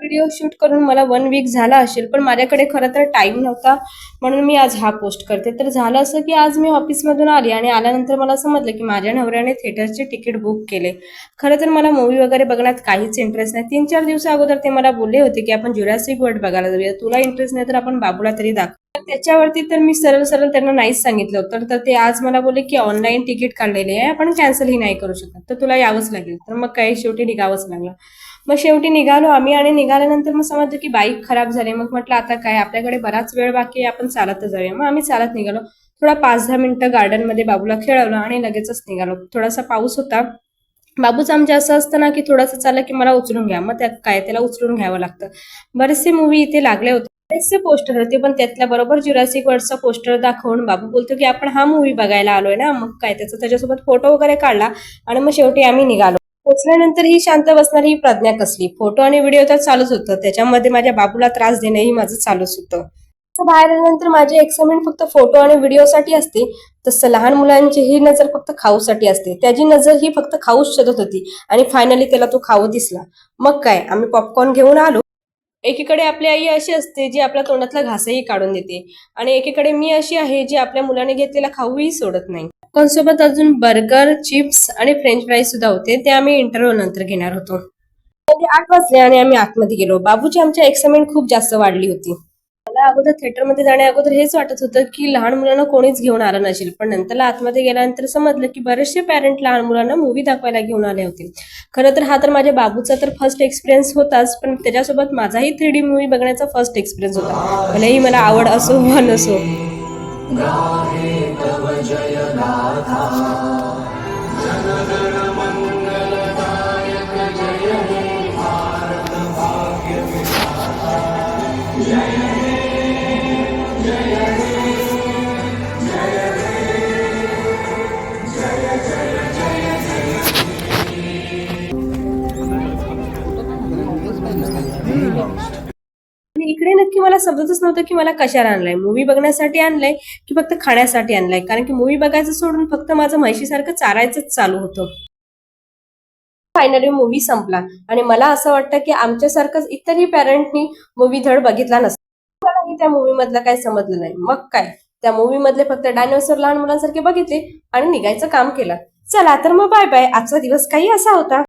Video shoot करून मला 1 weak झाला असेल, पण माझ्याकडे खरं तर टाईम नव्हता, म्हणून मी आज हा पोस्ट करते. तर झालं असं की आज मी ऑफिसमधून आली आणि आल्यानंतर मला समजलं की माझ्या नवऱ्याने थिएटरचे तिकीट बुक केले. खरं तर मला मूव्ही वगैरे बघण्यात काहीच इंटरेस्ट नाही. 3-4 दिवसा अगोदर ते मला बोलले होते की आपण जुरासिक वर्ल्ड बघायला जाऊया. तुला इंटरेस्ट नाही तर आपण बाबूला तरी दाखव. तर त्याच्यावरती तर मी सरळ सरळ त्यांना नाहीच सांगितलं होतं. तर ते आज मला बोलले की ऑनलाईन तिकीट काढलेले आहे, आपण कॅन्सलही नाही करू शकत, तर तुला यावंच लागेल. तर मग काही शेवटी निघावंच लागलं. मग शेवटी निघालो आम्ही आणि निघाल्यानंतर मग समजलं की बाईक खराब झाली. मग म्हटलं आता काय, आपल्याकडे बराच वेळ बाकी आहे, आपण चालतच जाऊया. मग आम्ही चालत निघालो. थोडा 5-10 मिनिटं गार्डनमध्ये बाबूला खेळवलं आणि लगेचच निघालो. थोडासा पाऊस होता. बाबूचं आमच्या असं असतं ना की थोडंसं चाललं की मला उचलून घ्या, मग त्यात काय, त्याला उचलून घ्यावं लागतं. बरेचसे मूवी इथे लागले होते, बरेचसे पोस्टर होते, पण त्यातल्या बरोबर जुरासिक वर्ल्डचा पोस्टर दाखवून बाबू बोलतो की आपण हा मूवी बघायला आलोय ना. मग काय, त्याच्यासोबत फोटो वगैरे काढला आणि मग शेवटी आम्ही निघालो. पोचल्यानंतर ही शांत बसणारी ही प्रज्ञा कसली, फोटो आणि व्हिडिओ तर चालूच होतं, त्याच्यामध्ये माझ्या बाबूला त्रास देणंही माझं चालूच होतं. बाहेर आल्यानंतर माझी एक्साइटमेंट फक्त फोटो आणि व्हिडिओसाठी असते, तसं लहान मुलांची ही नजर फक्त खाऊसाठी असते. त्याची नजर ही फक्त खाऊच शोधत होती आणि फायनली त्याला तो खाऊ दिसला. मग काय, आम्ही पॉपकॉर्न घेऊन आलो. एकीकडे आपली आई अशी असते जी आपल्या तोंडातला घासही काढून देते आणि एकीकडे मी अशी आहे जी आपल्या मुलाने घेतलेला खाऊही सोडत नाही. सोबत अजून बर्गर, चिप्स आणि फ्रेंच फ्राईज सुद्धा होते, ते आम्ही इंटरव्ह्यू नंतर घेणार होतो. म्हणजे 8 वाजले आणि आम्ही आतमध्ये गेलो. बाबूची आमच्या एक्साइटमेंट खूप जास्त वाढली होती. मला अगोदर थिएटरमध्ये जाण्या अगोदर हेच वाटत होतं की लहान मुलांना कोणीच घेऊन आलं नसेल, पण नंतर आतमध्ये गेल्यानंतर समजलं की बरेचसे पॅरेंट लहान मुलांना मूवी दाखवायला घेऊन आले होते. खरं तर हा तर माझ्या बाबूचा तर फर्स्ट एक्सपिरियन्स होताच, पण त्याच्यासोबत माझाही 3D मूवी बघण्याचा फर्स्ट एक्सपिरियन्स होता, भलेही मला आवड असो वा नसो. आणि इकडे नक्की मला समजतच नव्हतं की मला कशाला आणलंय, मूवी बघण्यासाठी आणलंय की फक्त खाण्यासाठी आणलंय, कारण की मूवी बघायचं सोडून फक्त माझं म्हशीसारखं चारायचंच चालू होतं. फायनली मूवी संपला आणि मला असं वाटतं की आमच्यासारखंच इतरही पॅरेंटनी मूवी धड बघितला नसता. मलाही त्या मूवी मधलं काही समजलं नाही. मग काय, त्या मूवी मधले फक्त डायनोसर लहान मुलांसारखे बघितले आणि निघायचं काम केलं. चला तर मग बाय बाय, आजचा दिवस काही असा होता.